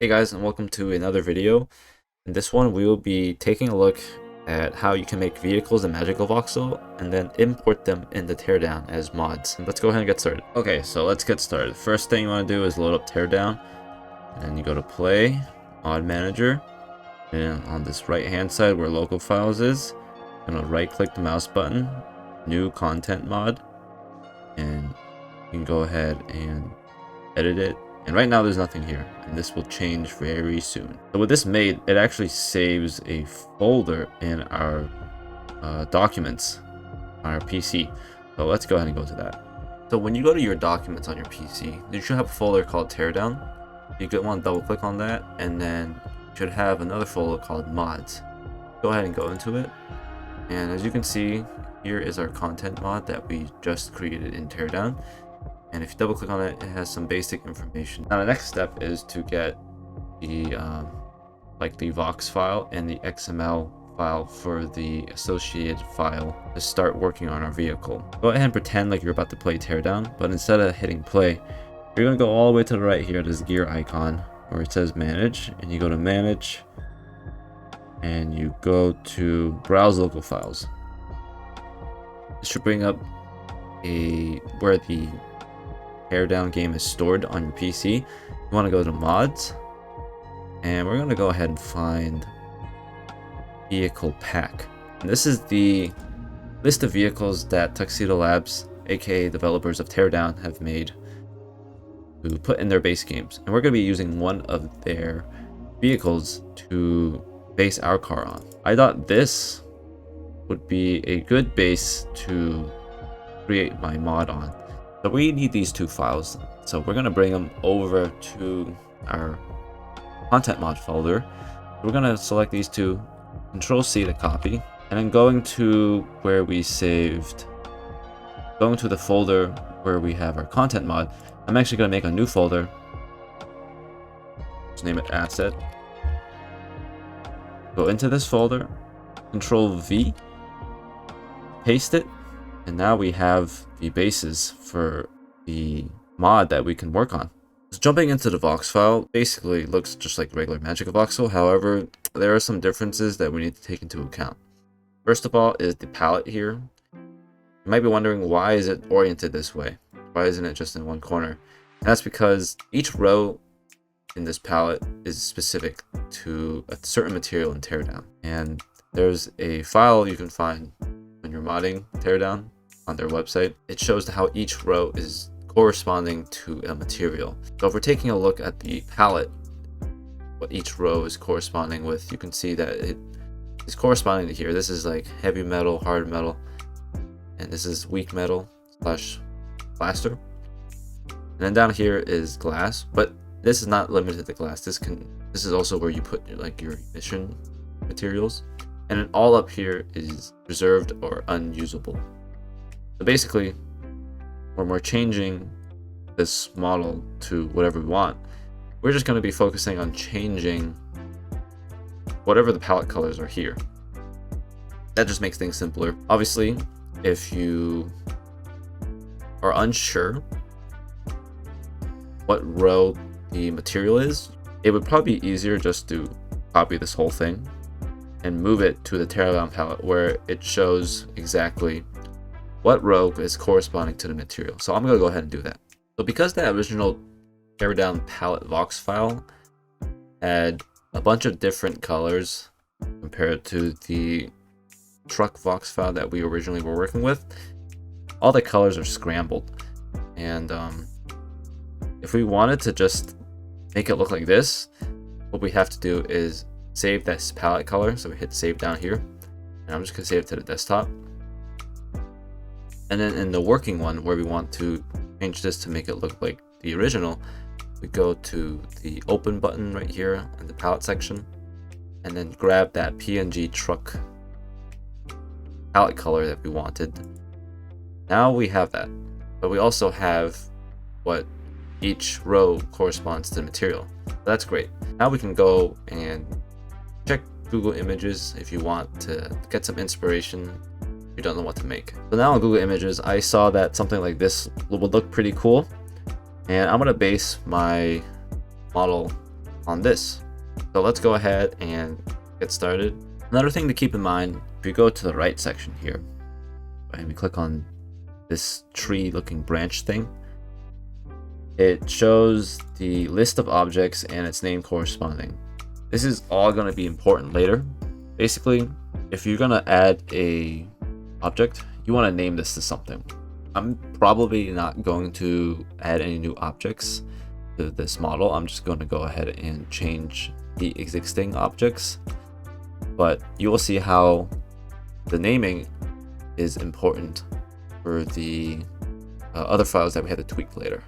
Hey guys, and welcome to another video. In this one we will be taking a look at how you can make vehicles in MagicaVoxel and then import them into Teardown as mods. Let's go ahead and get started. Okay, so let's get started. First thing you want to do is load up Teardown, and then you go to Play, Mod Manager, and on this right hand side where local files is, I'm going to right click the mouse button, New Content Mod, and you can go ahead and edit it. And right now there's nothing here, and this will change very soon. So with this made, it actually saves a folder in our documents on our PC. So let's go ahead and go to that. So when you go to your documents on your PC, you should have a folder called Teardown. You could want to double click on that, and then you should have another folder called Mods. Go ahead and go into it, and as you can see, here is our content mod that we just created in Teardown. And if you double click on it, it has some basic information. Now the next step is to get the the Vox file and the XML file for the associated file to start working on our vehicle. Go ahead and pretend like you're about to play Teardown, but instead of hitting play, you're gonna go all the way to the right here, this gear icon where it says manage, and you go to manage and you go to browse local files. This should bring up where the Teardown game is stored on your PC. You want to go to mods, and we're going to go ahead and find vehicle pack. And this is the list of vehicles that Tuxedo Labs, aka developers of Teardown, have made to put in their base games. And we're going to be using one of their vehicles to base our car on. I thought this would be a good base to create my mod on. So we need these two files, so we're going to bring them over to our content mod folder. We're going to select these two, Control C to copy, and then going to where we saved, going to the folder where we have our content mod. I'm actually going to make a new folder, just name it asset, go into this folder, Control V, paste it, and now we have the basis for the mod that we can work on. So jumping into the Vox file basically looks just like regular MagicaVoxel. However, there are some differences that we need to take into account. First of all is the palette here. You might be wondering, why is it oriented this way? Why isn't it just in one corner? And that's because each row in this palette is specific to a certain material in Teardown. And there's a file you can find when you're modding Teardown on their website. It shows how each row is corresponding to a material. So if we're taking a look at the palette, what each row is corresponding with, you can see that it is corresponding to here. This is like heavy metal, hard metal, and this is weak metal slash plaster. And then down here is glass, but this is not limited to glass. This is also where you put your emission materials. And then all up here is reserved or unusable. So basically, when we're changing this model to whatever we want, we're just going to be focusing on changing whatever the palette colors are here. That just makes things simpler. Obviously, if you are unsure what row the material is, it would probably be easier just to copy this whole thing and move it to the Teardown palette where it shows exactly what row is corresponding to the material. So I'm going to go ahead and do that. So because the original Teardown palette Vox file had a bunch of different colors compared to the truck Vox file that we originally were working with, all the colors are scrambled. And if we wanted to just make it look like this, what we have to do is save that palette color. So we hit save down here, and I'm just going to save it to the desktop. And then in the working one, where we want to change this to make it look like the original, we go to the open button right here in the palette section, and then grab that PNG truck palette color that we wanted. Now we have that, but we also have what each row corresponds to the material. So that's great. Now we can go and check Google Images if you want to get some inspiration. You don't know what to make. So now on Google Images, I saw that something like this would look pretty cool, and I'm gonna base my model on this. So let's go ahead and get started. Another thing to keep in mind, if you go to the right section here, and we click on this tree looking branch thing, it shows the list of objects and its name corresponding. This is all going to be important later. Basically, if you're going to add a object, you want to name this to something. I'm probably not going to add any new objects to this model. I'm just going to go ahead and change the existing objects, but you will see how the naming is important for the other files that we had to tweak later.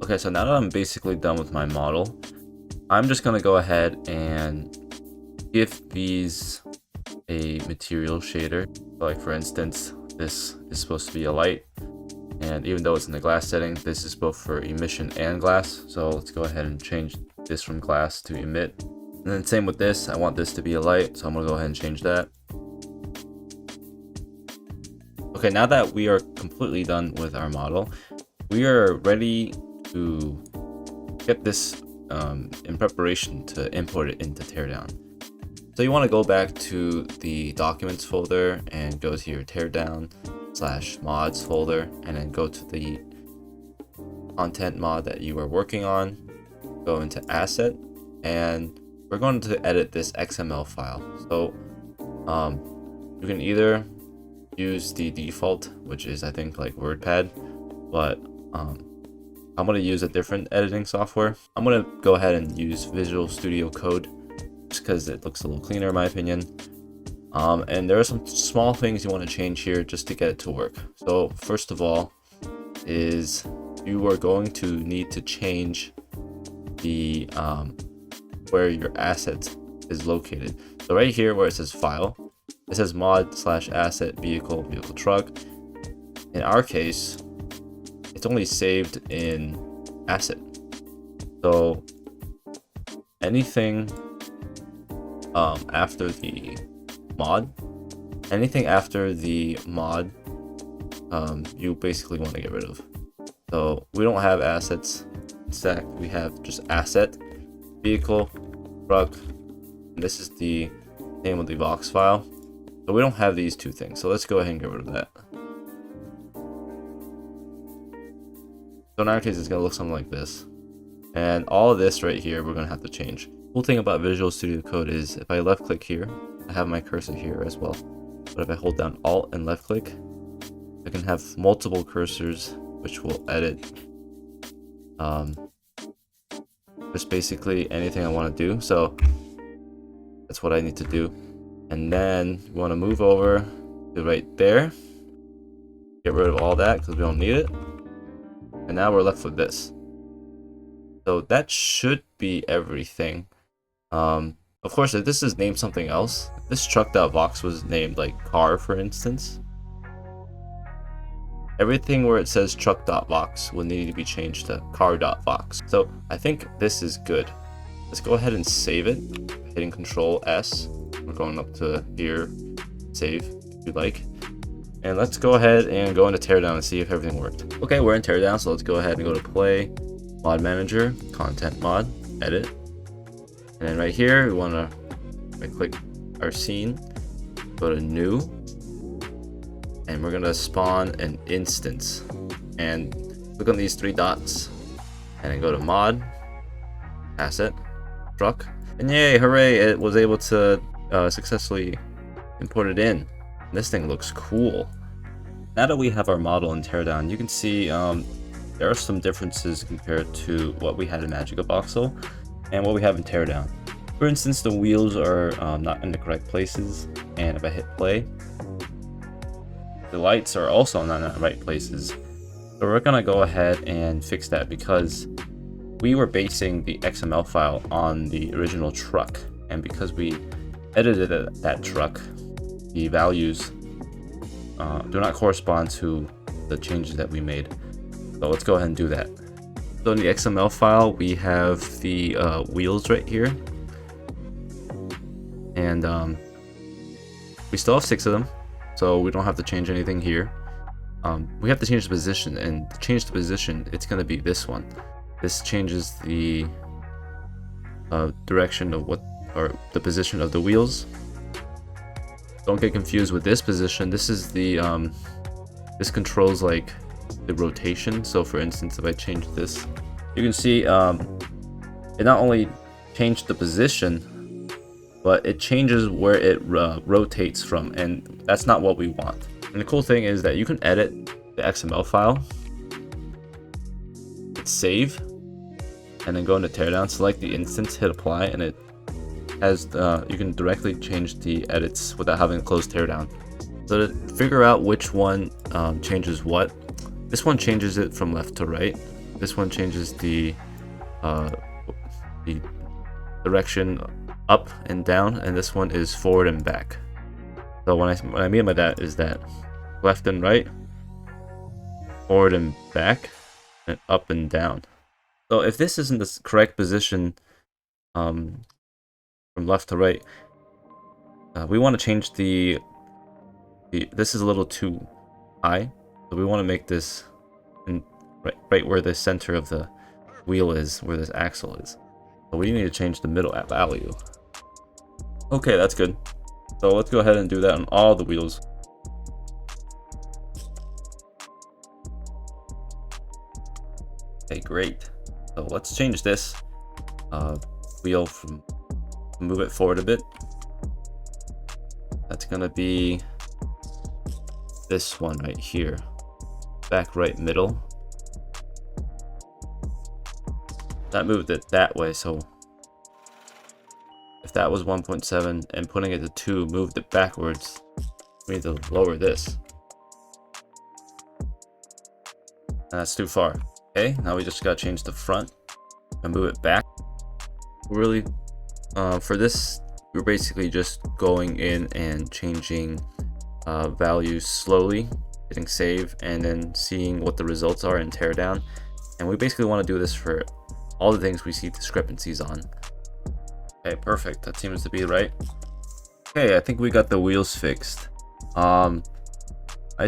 Okay, so now that I'm basically done with my model, I'm just gonna go ahead and give these a material shader. Like for instance, this is supposed to be a light, and even though it's in the glass setting, this is both for emission and glass. So let's go ahead and change this from glass to emit. And then same with this, I want this to be a light, so I'm gonna go ahead and change that. Okay, now that we are completely done with our model, we are ready to get this in preparation to import it into Teardown. So you want to go back to the documents folder and go to your teardown/mods folder, and then go to the content mod that you are working on, go into asset, and we're going to edit this XML file. So you can either use the default, which is I think like WordPad, but I'm going to use a different editing software. I'm going to go ahead and use Visual Studio Code just because it looks a little cleaner in my opinion. And there are some small things you want to change here just to get it to work. So first of all is you are going to need to change the where your asset is located. So right here where it says file, it says mod/asset vehicle truck. In our case, it's only saved in asset. So anything after the mod, you basically want to get rid of. So we don't have assets stack, we have just asset, vehicle, truck, and this is the name of the Vox file. So we don't have these two things, so let's go ahead and get rid of that. So in our case, it's going to look something like this. And all of this right here, we're going to have to change. Cool thing about Visual Studio Code is if I left click here, I have my cursor here as well. But if I hold down Alt and left click, I can have multiple cursors, which will edit just basically anything I want to do. So that's what I need to do. And then we want to move over to right there. Get rid of all that because we don't need it. And now we're left with this. So that should be everything. Of course, if this is named something else, if this truck.vox was named like car, for instance, everything where it says truck.vox will need to be changed to car.vox. So I think this is good. Let's go ahead and save it. Hitting Control S. We're going up to here, save if you like. And let's go ahead and go into Teardown and see if everything worked. Okay, we're in Teardown, so let's go ahead and go to Play, Mod Manager, Content Mod, Edit. And then right here, we want to right click our scene, go to New, and we're going to spawn an instance. And click on these three dots, and then go to Mod, Asset, Truck. And yay, hooray, it was able to successfully import it in. This thing looks cool. Now that we have our model in Teardown, you can see there are some differences compared to what we had in MagicaVoxel and what we have in Teardown. For instance, the wheels are not in the correct places, and if I hit play, the lights are also not in the right places. So we're gonna go ahead and fix that because we were basing the XML file on the original truck, and because we edited that truck, the values do not correspond to the changes that we made. So let's go ahead and do that. So in the XML file, we have the wheels right here, and we still have 6 of them, so we don't have to change anything here. We have to change the position, and to change the position, it's going to be this one. This changes the direction of the position of the wheels. Don't get confused with this position. This is the this controls like the rotation. So for instance, if I change this, you can see it not only changed the position, but it changes where it rotates from, and that's not what we want. And the cool thing is that you can edit the XML file, hit save, and then go into Teardown, select the instance, hit apply, and it has you can directly change the edits without having to close Teardown. So to figure out which one changes what, this one changes it from left to right, This one changes the direction up and down, and this one is forward and back. So what I mean by that is that left and right, forward and back, and up and down. So if this isn't the correct position from left to right, we want to change the this is a little too high, so we want to make this right where the center of the wheel is, where this axle is. So we need to change the middle value. Okay, that's good. So let's go ahead and do that on all the wheels. Okay, great. So let's change this wheel from, move it forward a bit. That's gonna be this one right here, back right middle. That moved it that way, so if that was 1.7 and putting it to 2 moved it backwards, we need to lower this. And that's too far. Okay, now we just gotta change the front and move it back. Really, for this, we're basically just going in and changing values slowly, hitting save, and then seeing what the results are in Teardown. And we basically want to do this for all the things we see discrepancies on. Okay, perfect. That seems to be right. Okay, I think we got the wheels fixed. I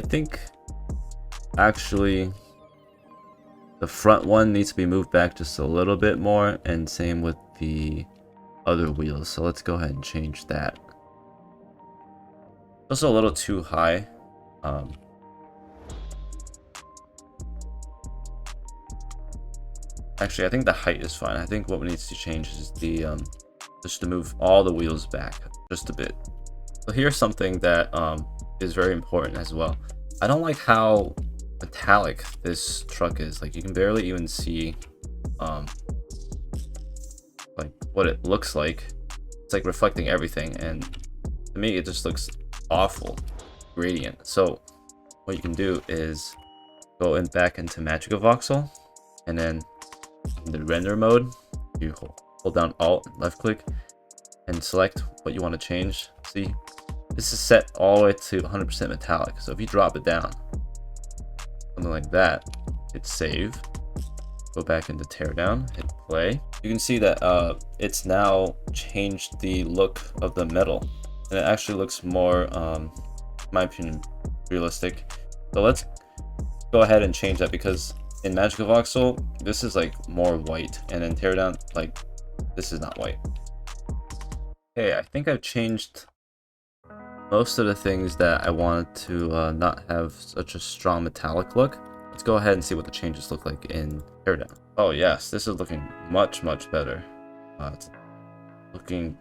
think actually the front one needs to be moved back just a little bit more, and same with the other wheels. So let's go ahead and change that. Also a little too high. Actually, I think the height is fine. I think what needs to change is the just to move all the wheels back just a bit. So here's something that is very important as well. I don't like how metallic this truck is. Like, you can barely even see like what it looks like. It's like reflecting everything, and to me it just looks awful gradient. So what you can do is go in back into MagicaVoxel, and then in the render mode you hold down Alt and left click and select what you want to change. See, this is set all the way to 100% metallic. So if you drop it down something like that, hit save, go back into Teardown, hit play. You can see that it's now changed the look of the metal, and it actually looks more, in my opinion, realistic. So let's go ahead and change that, because in MagicaVoxel this is like more white, and in Teardown, like, this is not white. Okay, I think I've changed most of the things that I wanted to not have such a strong metallic look. Let's go ahead and see what the changes look like in Teardown. Oh yes, this is looking much better. It's looking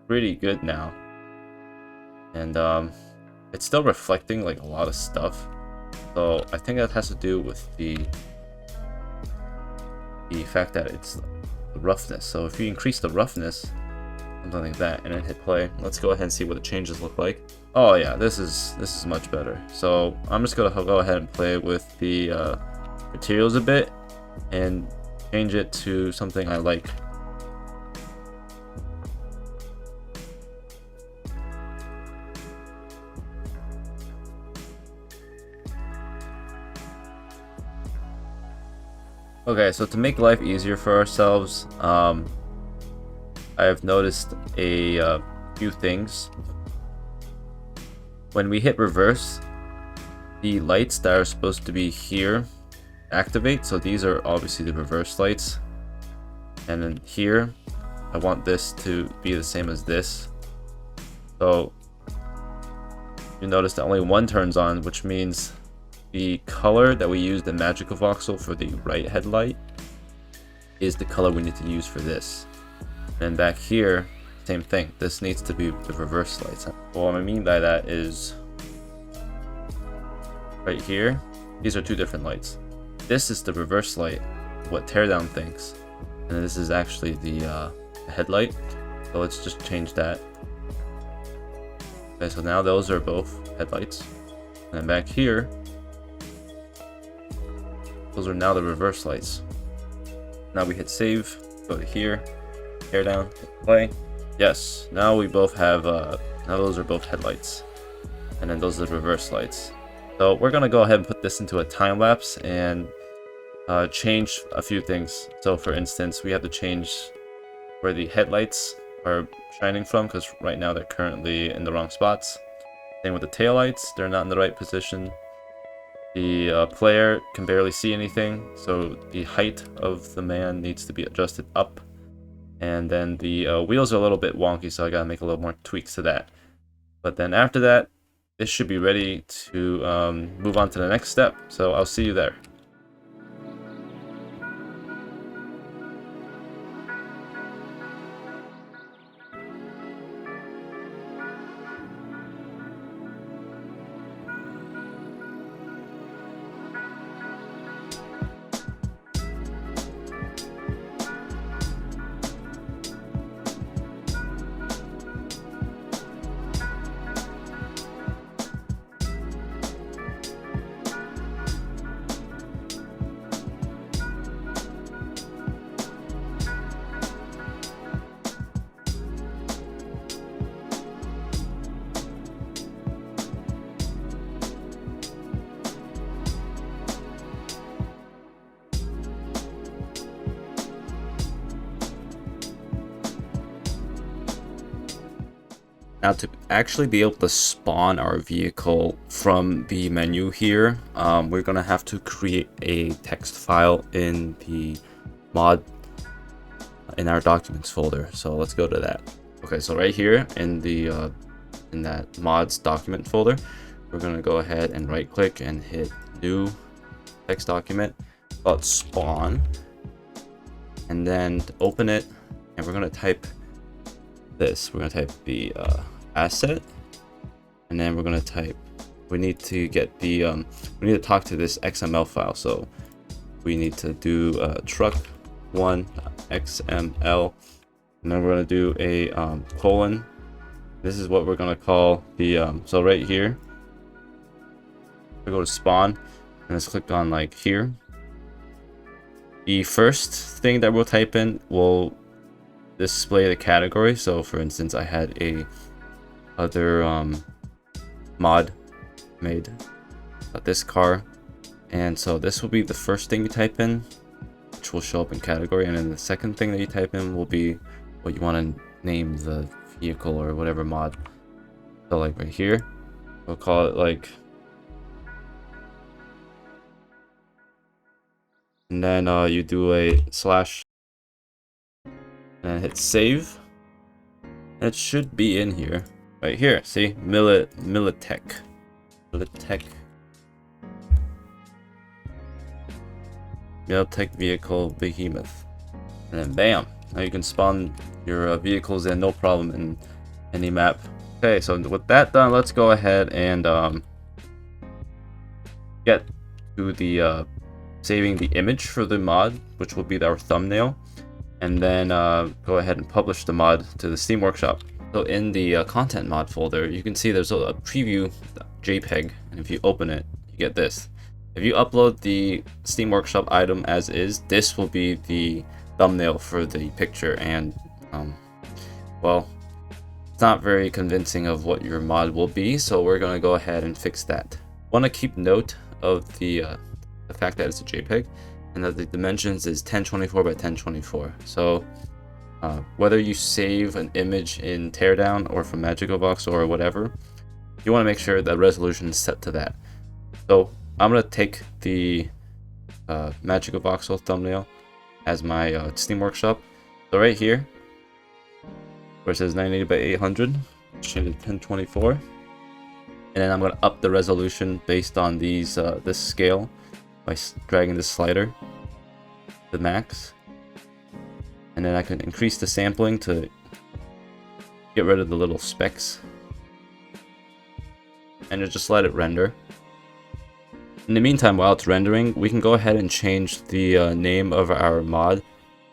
pretty good now, and it's still reflecting like a lot of stuff. So I think that has to do with the fact that it's the roughness. So if you increase the roughness, something like that, and then hit play, let's go ahead and see what the changes look like. Oh yeah, this is much better. So I'm just gonna go ahead and play with the materials a bit and change it to something I like. Okay, so to make life easier for ourselves, I have noticed a few things. When we hit reverse, the lights that are supposed to be here activate. So these are obviously the reverse lights. And then here, I want this to be the same as this. So you notice that only one turns on, which means the color that we used in MagicaVoxel for the right headlight is the color we need to use for this. And back here, same thing. This needs to be the reverse lights. Well, what I mean by that is right here, these are two different lights. This is the reverse light, what Teardown thinks, and this is actually the headlight. So let's just change that. Okay, so now those are both headlights. And then back here, those are now the reverse lights. Now we hit save, go to here, tear down, hit play. Yes, now we both have, now those are both headlights. And then those are the reverse lights. So we're gonna go ahead and put this into a time lapse and change a few things. So for instance, we have to change where the headlights are shining from, because right now they're currently in the wrong spots. Same with the taillights, they're not in the right position. The player can barely see anything, so the height of the man needs to be adjusted up. And then the wheels are a little bit wonky, so I gotta make a little more tweaks to that. But then after that, this should be ready to move on to the next step. So I'll see you there. Now to actually be able to spawn our vehicle from the menu here, we're going to have to create a text file in the mod in our documents folder. So let's go to that. Okay, so right here in the in that mods document folder, we're going to go ahead and right click and hit new text document called spawn, and then to open it, and we're going to type this. We're going to type the asset, and then we're going to type, we need to get the we need to talk to this XML file, so we need to do truck1xml, and then we're going to do a colon. This is what we're going to call the so right here we go to spawn, and let's click on like here. The first thing that we'll type in will display the category. So for instance, I had a other mod made this car, and so this will be the first thing you type in, which will show up in category, and then the second thing that you type in will be what you want to name the vehicle or whatever mod. So like right here, we'll call it like, and then you do a slash and hit save. It should be in here, right here. See, Militech vehicle behemoth, and then bam, now you can spawn your vehicles in no problem in any map. Okay, so with that done, let's go ahead and get to the saving the image for the mod, which will be our thumbnail, and then go ahead and publish the mod to the Steam Workshop. So in the content mod folder, you can see there's a preview JPEG, and if you open it, you get this. If you upload the Steam Workshop item as is, this will be the thumbnail for the picture, and well, it's not very convincing of what your mod will be, so we're going to go ahead and fix that. Want to keep note of the fact that it's a JPEG, and that the dimensions is 1024 by 1024. So whether you save an image in Teardown or from MagicaVoxel or whatever, you want to make sure that resolution is set to that. So I'm going to take the MagicaVoxel thumbnail as my Steam Workshop. So right here, where it says 980 by 800, change it to 1024, and then I'm going to up the resolution based on these this scale by dragging this slider to the max, and then I can increase the sampling to get rid of the little specks, and just let it render. In the meantime, while it's rendering, we can go ahead and change the name of our mod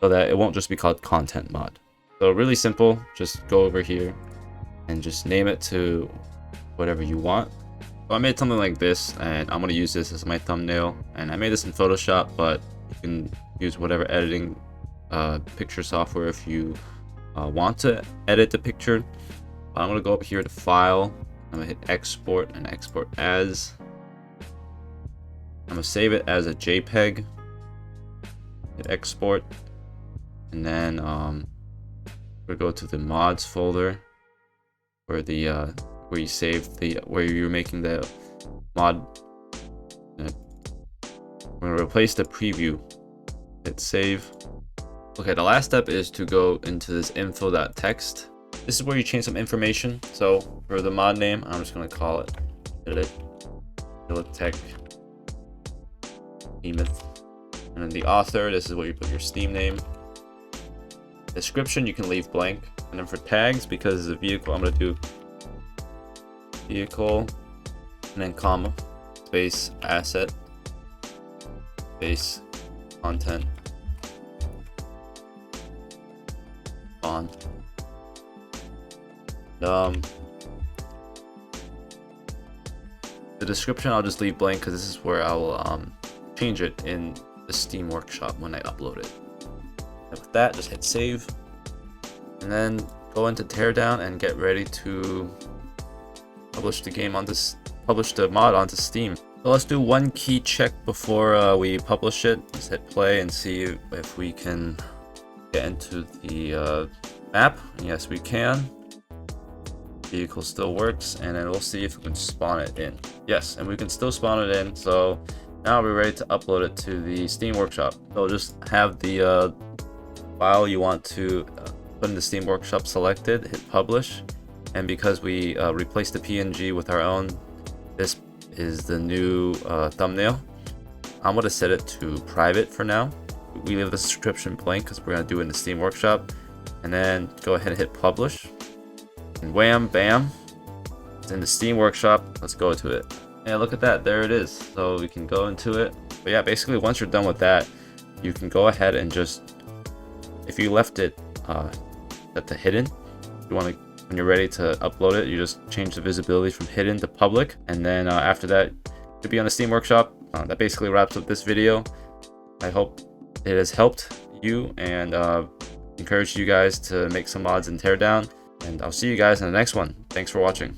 so that it won't just be called content mod. So really simple, just go over here and just name it to whatever you want. So I made something like this, and I'm going to use this as my thumbnail, and I made this in Photoshop, but you can use whatever editing picture software if you want to edit the picture. I'm gonna go up here to File. I'm gonna hit Export and Export As. I'm gonna save it as a JPEG. Hit Export, and then we'll go to the mods folder where the where you saved the where you're making the mod. We're gonna replace the preview. Hit save. Okay, the last step is to go into this info.txt. This is where you change some information. So for the mod name, I'm just gonna call it Tech Behemoth. And then the author, this is where you put your Steam name. Description, you can leave blank. And then for tags, because it's a vehicle, I'm gonna do vehicle, and then comma, space, asset, space, content, font. The description, I'll just leave blank because this is where I will change it in the Steam Workshop when I upload it. And with that, just hit save, and then go into Teardown and get ready to publish the game on this, publish the mod onto Steam. So let's do one key check before we publish it. Just hit play and see if we can get into the map. Yes, we can. Vehicle still works, and then we'll see if we can spawn it in. Yes, and we can still spawn it in. So now we're ready to upload it to the Steam Workshop. So just have the file you want to put in the Steam Workshop selected, hit publish, and because we replaced the PNG with our own, this is the new thumbnail. I'm gonna set it to private for now. We leave the description blank because we're gonna do it in the Steam Workshop, and then go ahead and hit publish. And wham, bam, it's in the Steam Workshop. Let's go to it. Yeah, look at that, there it is. So we can go into it. But yeah, basically once you're done with that, you can go ahead and just, if you left it set to hidden, you want to, when you're ready to upload it, you just change the visibility from hidden to public, and then after that, it'll be on the Steam Workshop. That basically wraps up this video. I hope it has helped you, and encourage you guys to make some mods in Teardown. And I'll see you guys in the next one. Thanks for watching.